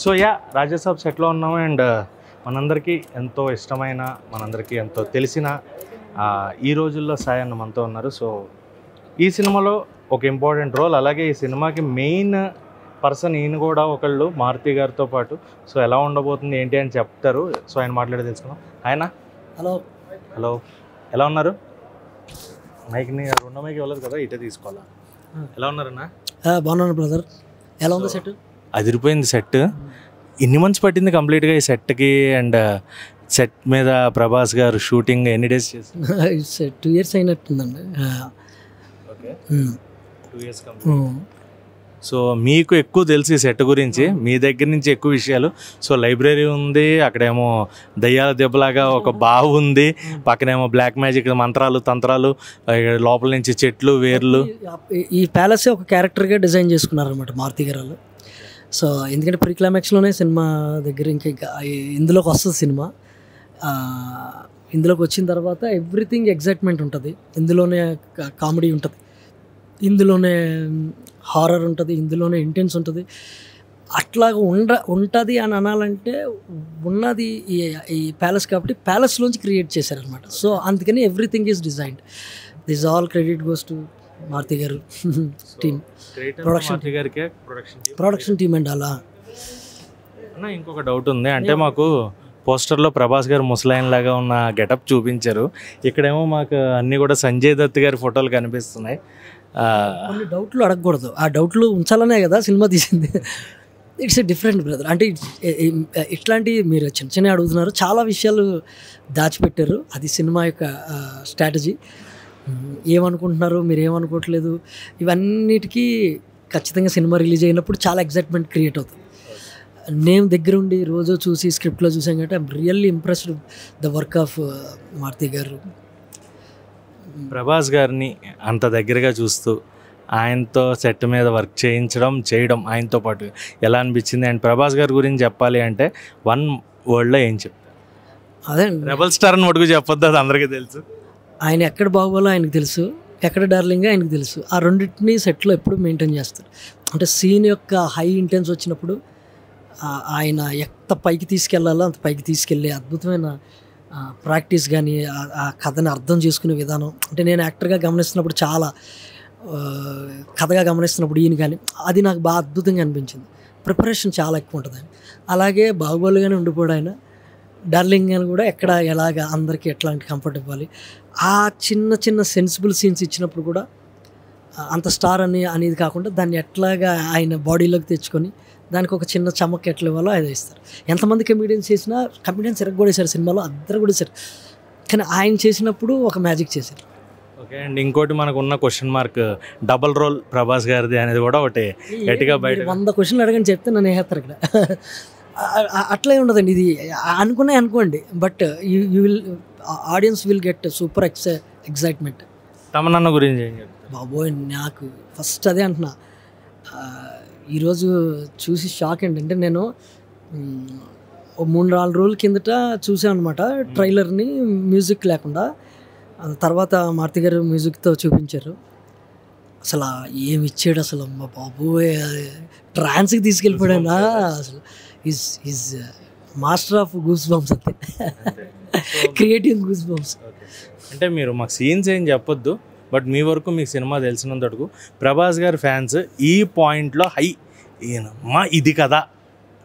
So Raja Saab సెట్లో ఉన్నాము and మనందరికీ ఎంతో ఇష్టమైన మనందరికీ ఎంతో తెలిసిన ఈ రోజుల్లో సాయి అన్న మనతో ఉన్నారు. సో ఈ సినిమాలో ఒక ఇంపార్టెంట్ రోల్, అలాగే ఈ సినిమాకి మెయిన్ పర్సన్ ఈయన కూడా ఒకళ్ళు మారుతి గారితో పాటు. సో ఎలా ఉండబోతుంది ఏంటి అని చెప్తారు. సో ఆయన మాట్లాడి తెలుసుకుందాం. ఆయన హలో ఎలా ఉన్నారు? మైక్ని రెండో మైక్ ఇవ్వలేదు కదా, ఇటే తీసుకోవాలా? ఎలా ఉన్నారన్నా? బాగున్నాను బ్రదర్. ఎలా ఉంది సెట్? అదిరిపోయింది సెట్. ఎన్ని మంత్స్ పట్టింది కంప్లీట్గా ఈ సెట్కి? అండ్ సెట్ మీద ప్రభాస్ గారు షూటింగ్ ఎన్ని డేస్ చేశారు? 2 years అయినట్టుందండి. Okay, 2 years complete. సో మీకు ఎక్కువ తెలుసు ఈ సెట్ గురించి, మీ దగ్గర నుంచి ఎక్కువ విషయాలు. సో లైబ్రరీ ఉంది, అక్కడేమో దయ్యాల దెబ్బలాగా ఒక బావు ఉంది, పక్కనేమో బ్లాక్ మ్యాజిక్ మంత్రాలు తంత్రాలు, లోపల నుంచి చెట్లు వేర్లు. ఈ ప్యాలెస్ ఒక క్యారెక్టర్గా డిజైన్ చేసుకున్నారనమాట మారుతి గారు. సో ఎందుకంటే ప్రీ క్లైమాక్స్లోనే సినిమా దగ్గర ఇంకా ఇందులోకి వస్తుంది సినిమా. ఇందులోకి వచ్చిన తర్వాత ఎవ్రీథింగ్ ఎగ్జైట్మెంట్ ఉంటుంది. ఇందులోనే కామెడీ ఉంటుంది, ఇందులోనే హారర్ ఉంటుంది, ఇందులోనే ఇంటెన్స్ ఉంటుంది. అట్లాగా ఉంటుంది అని అనాలంటే ఉన్నది ఈ ప్యాలెస్ కాబట్టి ప్యాలెస్లోంచి క్రియేట్ చేశారనమాట. సో అందుకని everything is designed. This all credit goes to Maruthi గారు టీమ్, ప్రొడక్షన్ టీమ్ అండ్ అలా. ఇంకొక డౌట్ ఉంది, అంటే మాకు పోస్టర్లో ప్రభాస్ గారు ముసలాయన్ లాగా ఉన్న గెటప్ చూపించారు, ఇక్కడేమో మాకు అన్నీ కూడా సంజయ్ దత్ గారి ఫోటోలు కనిపిస్తున్నాయి. కొన్ని డౌట్లు అడగకూడదు, ఆ డౌట్లు ఉంచాలనే కదా సినిమా తీసింది. It's a different brother. అంటే ఇట్లాంటివి మీరు చిన్న చిన్న అడుగుతున్నారు, చాలా విషయాలు దాచిపెట్టారు. అది సినిమా యొక్క స్ట్రాటజీ. ఏమనుకుంటున్నారు, మీరు ఏమనుకోవట్లేదు, ఇవన్నిటికీ ఖచ్చితంగా సినిమా రిలీజ్ అయినప్పుడు చాలా ఎగ్జైట్మెంట్ క్రియేట్ అవుతుంది. నేను దగ్గరుండి రోజు చూసి స్క్రిప్ట్లో చూసాం కాబట్టి I'm really impressed the work of Maruthi గారు. ప్రభాస్ గారిని అంత దగ్గరగా చూస్తూ ఆయనతో సెట్ మీద వర్క్ చేయడం ఆయనతో పాటు ఎలా అనిపించింది? అండ్ ప్రభాస్ గారి గురించి చెప్పాలి అంటే 1 wordలో ఏం చెప్తారు? అదే రెబల్ స్టార్ అని మటుకు చెప్పొద్దు, అది అందరికీ తెలుసు. ఆయన ఎక్కడ బాగోలో ఆయనకు తెలుసు, ఎక్కడ డార్లింగ్ ఆయనకు తెలుసు. ఆ రెండింటిని సెట్లో ఎప్పుడు మెయింటైన్ చేస్తారు. అంటే సీన్ యొక్క హై ఇంటెన్స్ వచ్చినప్పుడు ఆయన ఎంత పైకి తీసుకెళ్లాలో అంత పైకి తీసుకెళ్ళే అద్భుతమైన ప్రాక్టీస్ కానీ ఆ కథని అర్థం చేసుకునే విధానం. అంటే నేను యాక్టర్గా గమనిస్తున్నప్పుడు, చాలా కథగా గమనిస్తున్నప్పుడు ఈయన కానీ అది నాకు బాగా అద్భుతంగా అనిపించింది. ప్రిపరేషన్ చాలా ఎక్కువ ఉంటుంది ఆయన. అలాగే బాహుబలిగానే ఉండిపోయాడు ఆయన. డార్లింగ్ అని కూడా ఎక్కడ ఎలాగ అందరికీ ఎట్లాంటి కంఫర్ట్ ఇవ్వాలి, ఆ చిన్న చిన్న సెన్సిబుల్ సీన్స్ ఇచ్చినప్పుడు కూడా అంత స్టార్ అనేది కాకుండా దాన్ని ఎట్లాగా ఆయన బాడీలోకి తెచ్చుకొని దానికి ఒక చిన్న చమక్ ఎట్లా ఇవ్వాలో అది ఇస్తారు. ఎంతమంది కమెడియన్స్ చేసినా కమెడియన్స్ ఎరగొడేశారు సినిమాలో, అందరు కూడా వేశారు. కానీ ఆయన చేసినప్పుడు ఒక మ్యాజిక్ చేశారు. ఓకే, అండ్ ఇంకోటి మనకు ఉన్న question mark, double role Prabhas గారిది అనేది కూడా ఒకటి గట్టిగా బయట 100 questions అడగని చెప్తే నన్ను వేస్తారు ఇక్కడ. అట్లే ఉండదండి, ఇది అనుకోండి, but you will audience will get super excitement. Tamannaah గురించి ఏం చెప్తారు? బాబోయ్, నాకు ఫస్ట్ అదే అంటున్నా. ఈరోజు చూసి షాక్ ఏంటంటే, నేను 3-4 రోజుల కిందట చూసాను అనమాట ట్రైలర్ని, మ్యూజిక్ లేకుండా. తర్వాత మారుతి గారు మ్యూజిక్తో చూపించారు. అసలు ఏమి ఇచ్చాడు అసలు, అమ్మ బాబోయ్, ట్రాన్స్కి తీసుకెళ్ళిపోయాడా అసలు. Is master of goose bumps, అంతే, క్రియేటివ్ గూస్ బంప్స్. అంటే మీరు మాకు సీన్స్ ఏం చెప్పొద్దు, బట్ మీ వరకు మీకు సినిమా తెలిసినంతకు ప్రభాస్ గారి ఫ్యాన్స్ ఈ పాయింట్లో ఈయనమ్మా ఇది కదా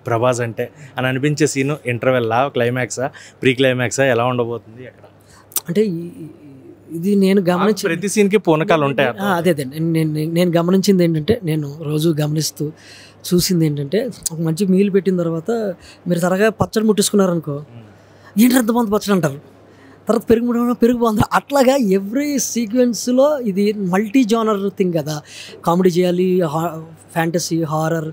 ప్రభాస్ అంటే అని అనిపించే సీను ఇంటర్వెల్లా, క్లైమాక్సా, ప్రీ క్లైమాక్సా, ఎలా ఉండబోతుంది అక్కడ? అంటే ఇది నేను గమనించి ప్రతి సీన్కి పూనకాలు ఉంటాయి. అదే నేను గమనించింది ఏంటంటే, నేను రోజు గమనిస్తూ చూసింది ఏంటంటే, ఒక మంచి మీల్ పెట్టిన తర్వాత మీరు త్వరగా పచ్చడి ముట్టించుకున్నారనుకో, ఏంటి ఎంతమంది పచ్చడి అంటారు, తర్వాత పెరుగు బాగుంది. అట్లాగా ఎవ్రీ సీక్వెన్స్లో ఇది మల్టీ జానర్ థింగ్ కదా. కామెడీ చేయాలి, fantasy, horror,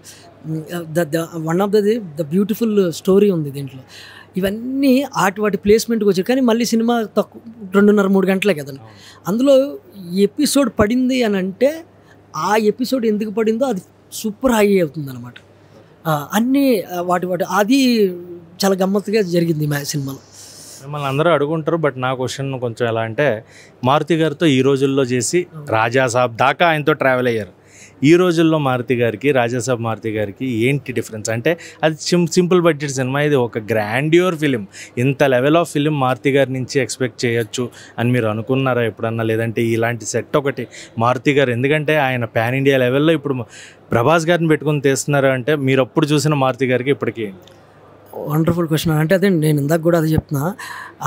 one of the beautiful story ఉంది దీంట్లో. ఇవన్నీ వాటి ప్లేస్మెంట్కి వచ్చాయి. కానీ మళ్ళీ సినిమా 2.5-3 గంటలే కదండి. అందులో ఎపిసోడ్ పడింది అని అంటే, ఆ ఎపిసోడ్ ఎందుకు పడిందో అది సూపర్ హై అవుతుంది అనమాట. అన్నీ వాటి అది చాలా గమ్మత్తుగా జరిగింది సినిమాలో. మిమ్మల్ని అందరూ అడుగుంటారు, బట్ నా క్వశ్చన్ కొంచెం ఎలా అంటే, మారుతి గారితో ఈ రోజుల్లో చేసి రాజాసాబ్ దాకా ఆయనతో ట్రావెల్ అయ్యారు, ఈ రోజుల్లో మారుతి గారికి, రాజాసాబ్ మారుతి గారికి ఏంటి డిఫరెన్స్? అంటే అది సింపుల్ బడ్జెట్ సినిమా, ఇది ఒక గ్రాండ్యూర్ ఫిలిం. ఇంత లెవెల్ ఆఫ్ ఫిలిం మారుతి గారి నుంచి ఎక్స్పెక్ట్ చేయొచ్చు అని మీరు అనుకున్నారా ఎప్పుడన్నా? లేదంటే ఇలాంటి సెట్ ఒకటి మారుతి గారు, ఎందుకంటే ఆయన పాన్ ఇండియా లెవెల్లో ఇప్పుడు ప్రభాస్ గారిని పెట్టుకుని తీస్తున్నారు అంటే మీరు అప్పుడు చూసిన మారుతి గారికి ఇప్పటికీ? Wonderful question. అంటే అదే నేను ఇందాక కూడా అది చెప్తున్నా,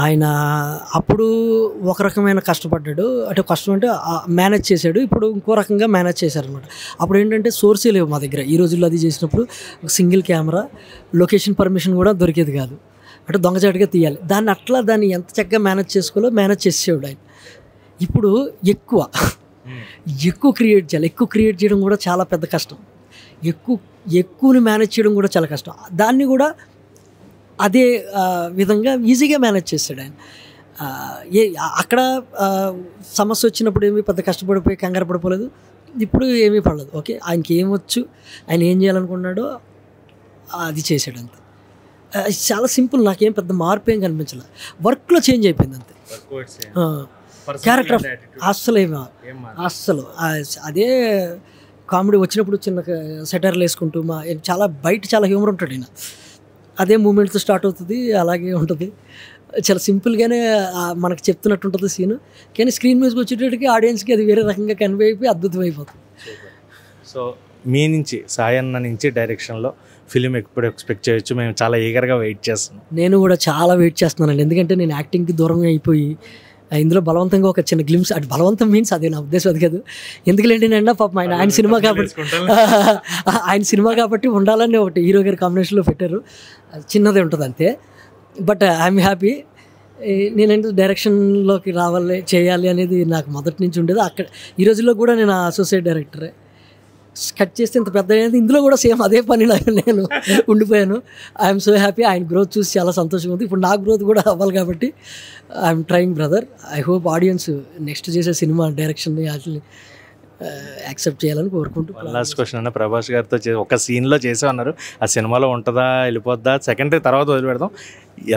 ఆయన అప్పుడు ఒక రకమైన కష్టపడ్డాడు, అంటే కష్టం అంటే మేనేజ్ చేశాడు, ఇప్పుడు ఇంకో రకంగా మేనేజ్ చేశారనమాట. అప్పుడు ఏంటంటే సోర్సే లేవు మా దగ్గర. ఈ రోజుల్లో అది చేసినప్పుడు సింగిల్ కెమెరా, లొకేషన్ పర్మిషన్ కూడా దొరికేది కాదు, అంటే దొంగచాటుగా తీయాలి. దాన్ని ఎంత చక్కగా మేనేజ్ చేసుకోవాలో మేనేజ్ చేసేవాడు ఆయన. ఇప్పుడు ఎక్కువ క్రియేట్ చేయాలి. ఎక్కువ క్రియేట్ చేయడం కూడా చాలా పెద్ద కష్టం. ఎక్కువని మేనేజ్ చేయడం కూడా చాలా కష్టం. దాన్ని కూడా అదే విధంగా ఈజీగా మేనేజ్ చేస్తాడు ఆయన. అక్కడ సమస్య వచ్చినప్పుడు ఏమీ పెద్ద కష్టపడిపోయి కంగారు పడిపోలేదు, ఇప్పుడు ఏమీ పడలేదు. ఓకే, ఆయనకి ఏమొచ్చు, ఆయన ఏం చేయాలనుకున్నాడో అది చేసాడు అంతే. చాలా సింపుల్, నాకేం పెద్ద మార్పు ఏం కనిపించలేదు. వర్క్లో చేంజ్ అయిపోయింది అంతే. క్యారెక్టర్ అస్సలు అదే కామెడీ వచ్చినప్పుడు చిన్న సెటర్లు వేసుకుంటూ బయట చాలా హ్యూమర్ ఉంటాడు ఆయన. అదే మూమెంట్తో స్టార్ట్ అవుతుంది, అలాగే ఉంటుంది. చాలా సింపుల్గానే మనకు చెప్తున్నట్టు ఉంటుంది సీను, కానీ స్క్రీన్ మీదకి వచ్చేటప్పటికి ఆడియన్స్కి అది వేరే రకంగా కన్వే అయిపోయి అద్భుతం అయిపోతుంది. సో మీ నుంచి, సాయన్న నుంచి డైరెక్షన్లో ఫిలిం ఎప్పుడు ఎక్స్పెక్ట్ చేయొచ్చు? మేము చాలా ఈగర్గా వెయిట్ చేస్తున్నాం. నేను కూడా చాలా వెయిట్ చేస్తున్నానండి, ఎందుకంటే నేను యాక్టింగ్కి దూరంగా అయిపోయి ఇందులో బలవంతంగా ఒక చిన్న గ్లిమ్స్, అంటే బలవంతం మీన్స్ అదే నా ఉద్దేశం, అది కాదు. ఎందుకులేండి నేను పాపం ఆయన సినిమా కాబట్టి ఉండాలని ఒకటి హీరో గారి కాంబినేషన్లో పెట్టారు, చిన్నదే ఉంటుంది అంతే. But I'm happy. నేనంటే డైరెక్షన్లోకి చేయాలి అనేది నాకు మొదటి నుంచి ఉండేది. అక్కడ ఈ రోజుల్లో కూడా నేను అసోసియేట్ డైరెక్టరే. కట్ చేస్తే ఇంత పెద్ద అయ్యేది, ఇందులో కూడా సేమ్ అదే పనిలాగా నేను ఉండిపోయాను. I'm so happy. ఆయన గ్రోత్ చూసి చాలా సంతోషంగా ఉంది. ఇప్పుడు నా గ్రోత్ కూడా అవ్వాలి కాబట్టి I'm trying brother. I hope audience next చేసే సినిమా డైరెక్షన్ని వాటిని యాక్సెప్ట్ చేయాలని కోరుకుంటూ. లాస్ట్ క్వశ్చన్ అన్న, ప్రభాస్ గారితో ఒక సీన్లో చేసామన్నారు, ఆ సినిమాలో ఉంటుందా వెళ్ళిపోద్దా? సెకండరీ తర్వాత వదిలిపెడదాం.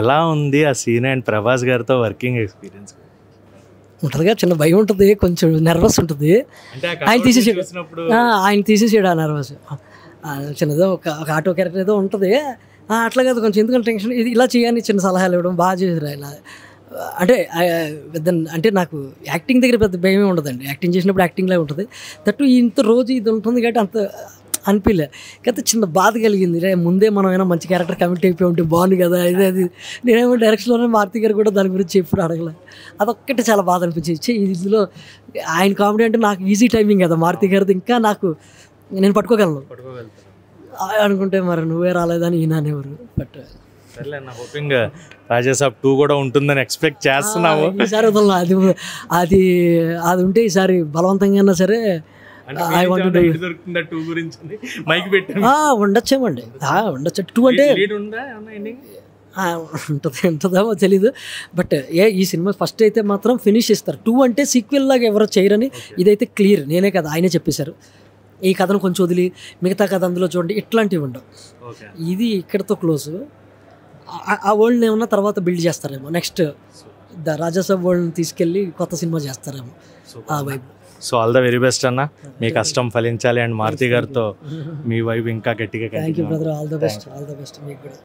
ఎలా ఉంది ఆ సీన్ అండ్ ప్రభాస్ గారితో వర్కింగ్ ఎక్స్పీరియన్స్? ఉంటుందిగా, చిన్న భయం ఉంటుంది, కొంచెం నర్వస్ ఉంటుంది. ఆయన తీసేసాడు ఆ నర్వస్. చిన్నదో ఒక ఆటో క్యారెక్టర్ ఏదో ఉంటుంది, అట్లా కాదు కొంచెం, ఎందుకంటే టెన్షన్ ఇది ఇలా చేయాలని చిన్న సలహాలు ఇవ్వడం బాగా చేశారు ఆయన. అంటే నాకు యాక్టింగ్ దగ్గర పెద్ద భయమే ఉండదండి, యాక్టింగ్ చేసినప్పుడు యాక్టింగ్లా ఉంటుంది. దట్టు ఇంత రోజు ఇది ఉంటుంది కాబట్టి అంత అనిపించలే. కాకపోతే చిన్న బాధ కలిగింది, ముందే మనం ఏమైనా మంచి క్యారెక్టర్ కమిట్ అయిపోయి ఉంటే బాగుంది కదా, అది నేనేమో డైరెక్షన్లోనే మారుతి గారు కూడా దాని గురించి ఎప్పుడు అడగలే. అదొక్కటి చాలా బాధ అనిపించింది. ఇందులో ఆయన కామెడీ అంటే నాకు ఈజీ టైమింగ్ కదా, మారుతి గారిది ఇంకా నాకు నేను పట్టుకోగలను అనుకుంటే మరి నువ్వే రాలేదని ఈయన అనేవారు. బట్ హోపింగ్ రాజాసాబ్ 2 కూడా ఉంటుందని ఎక్స్పెక్ట్ చేస్తున్నాము. ఈసారి వదలను, అది ఉంటే ఈసారి బలవంతంగా అయినా సరే ఉండొచ్చేమండి, ఉండొచ్చు. 2 అంటే ఉంటుందేమో తెలీదు. బట్ ఈ సినిమా ఫస్ట్ అయితే మాత్రం ఫినిష్ ఇస్తారు. 2 అంటే సీక్వెల్ లాగా ఎవరో చేయరని ఇదైతే క్లియర్, నేనే కదా ఆయనే చెప్పేశారు. ఈ కథను కొంచెం వదిలి మిగతా కథ అందులో చూడండి, ఇట్లాంటివి ఉండవు. ఇది ఇక్కడతో క్లోజ్. ఆ వరల్డ్ని ఏమన్నా తర్వాత బిల్డ్ చేస్తారేమో, నెక్స్ట్ ద రాజాసాబ్ వరల్డ్ని తీసుకెళ్ళి కొత్త సినిమా చేస్తారేమో ఆ వైపు. So all the very best అన్న, మీ కష్టం ఫలించాలి అండ్ మారుతి గారితో మీ వైపు ఇంకా గట్టిగా. Thank you brother, all the best మీకు కూడా.